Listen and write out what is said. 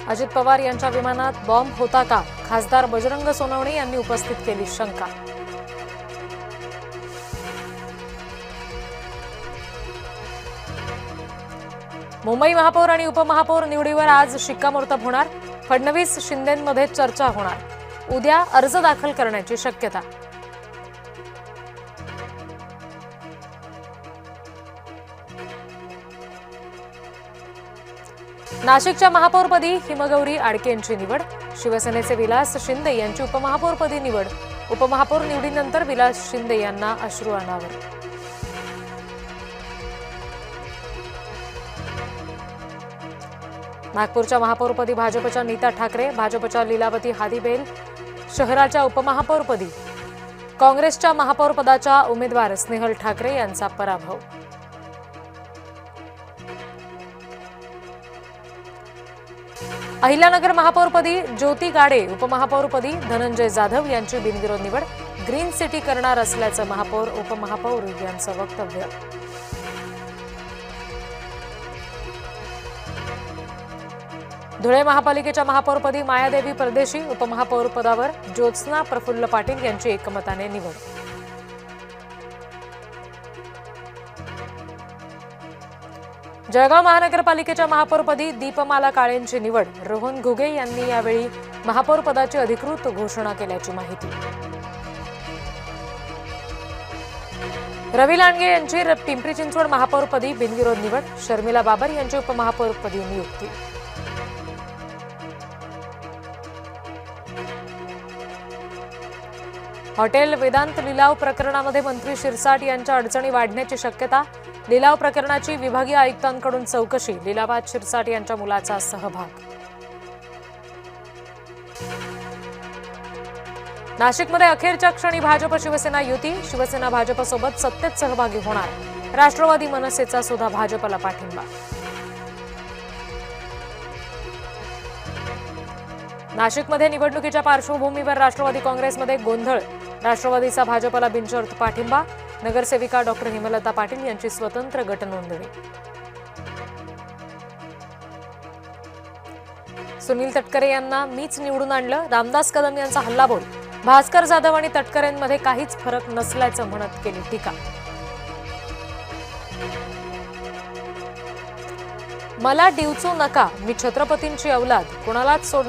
अजित पवार यांच्या विमानात बॉम्ब होता का? खासदार बजरंग सोनवणे यांनी उपस्थित केली शंका. मुंबई महापौर आणि उपमहापौर निवडीवर आज शिक्कामोर्तब होणार. फडणवीस शिंदेंमध्ये चर्चा होणार. उद्या अर्ज दाखल करण्याची शक्यता. नाशिकच्या महापौरपदी हिमगौरी आडके यांची निवड. शिवसेनेचे विलास शिंदे यांची उपमहापौरपदी निवड. उपमहापौर निवडीनंतर विलास शिंदे यांना अश्रू अनावर. नागपूरच्या महापौरपदी भाजपच्या नीता ठाकरे. भाजपच्या लीलावती हादीबेल शहराच्या उपमहापौरपदी. काँग्रेसच्या महापौरपदाच्या उमेदवार स्नेहल ठाकरे यांचा पराभव. अहिल्यानगर महापौरपदी ज्योती गाडे. उपमहापौरपदी धनंजय जाधव यांची बिनविरोध निवड. ग्रीन सिटी करणार असल्याचं महापौर उपमहापौर यांचं वक्तव्य. धुळे महापालिकेच्या महापौरपदी मायादेवी परदेशी. उपमहापौर पदावर ज्योत्स्ना प्रफुल्ल पाटील यांची एकमताने निवड. जळगाव महानगरपालिकेच्या महापौरपदी दीपमाला काळेंची निवड. रोहन घुगे यांनी यावेळी महापौरपदाची अधिकृत घोषणा केल्याची माहिती. रवी लांडगे यांची पिंपरी चिंचवड महापौरपदी बिनविरोध निवड. शर्मिला बाबर यांची उपमहापौरपदी नियुक्ती. हॉटेल वेदांत लिलाव प्रकरणामध्ये मंत्री शिरसाट यांच्या अडचणी वाढण्याची शक्यता. लिलाव प्रकरणाची विभागीय आयुक्तांकडून चौकशी. लिलावात शिरसाट यांच्या मुलाचा सहभाग. नाशिकमध्ये अखेरच्या क्षणी भाजप शिवसेना युती. शिवसेना भाजपसोबत सत्तेत सहभागी होणार. राष्ट्रवादी मनसेचा सुद्धा भाजपला पाठिंबा. नाशिकमध्ये निवडणुकीच्या पार्श्वभूमीवर राष्ट्रवादी काँग्रेसमध्ये गोंधळ. राष्ट्रवादीचा भाजपला बिनशर्त पाठिंबा. नगरसेविका डॉक्टर हेमलता पाटील यांची स्वतंत्र गटनोंदणी. सुनील तटकरे यांना मीच निवडून आणलं. रामदास कदम यांचा हल्लाबोल. भास्कर जाधव आणि तटकरेंमध्ये काहीच फरक नसल्याचं म्हणत केली टीका. मला डिवचू नका. मी छत्रपतींची औलाद. कोणालाच सोडणार